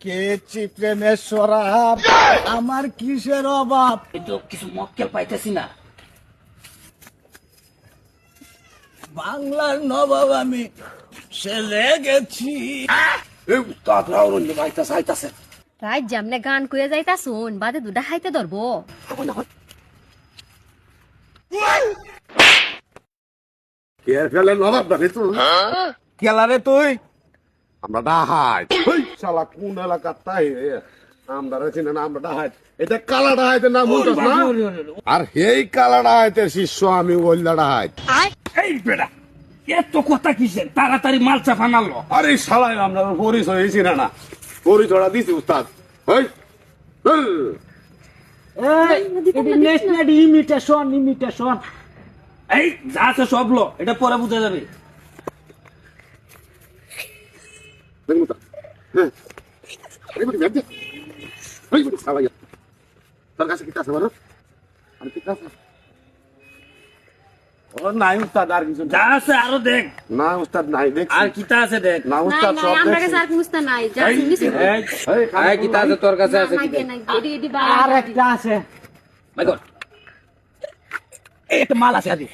কে প্রেমের সরাব আমার কিসের অভাব? এই তো কিছু মক্কেল পাইতেছি না। বাংলার নবাব আমি সেলে গেছি। এই উস্তাদ রাউরুল পাইতাছে আইতাছে। রাত জামনে গান কইয়া যাইতা শুন বাদে দুটা খাইতে ধরবো। কে ফেলে নবাব নাকি তুই? কেলারে তুই আমরা ডাহাই ওই শালা কোন এলাকার তাই আমরা চিনি না, আমরা ডাহাই। এটা কালা ডাহাইতের নাম বলছিস না? আর এই কালা ডাহাইতের শিষ্য আমি ওইলা ডাহাই। এই বেটা এত কথা কিসের? তাড়াতাড়ি মাল চাফা নালো। আরে শালা আমরা পরিচয় হয়েছি না না পরিচয়টা দিছি উস্তাদ। ওই ইমিটেশন এই যা আছে সব লো, এটা পরে বুঝা যাবে। দেখুন উস্তাদ। হ্যাঁ এই বুঝি ব্যাগ দে। ওই বুঝি শালা ইয়া। তোর কাছে কিতা আছে বলো? আর কিতা আছে? ও নাই উস্তাদ, আর কিছু যা আছে আরো দেখ। না উস্তাদ নাই, দেখছি আর কিতা আছে দেখ। না নাই উস্তাদ নাই সব আমরা দেখছি। কাছে আর কুস্তা নাই যা শুনিছি এই কিতা আছে তোর কাছে আছে নাই কি? নাই এডি এডি আর একটা আছে। মাই গড, এই একটা মাল আছে আদি।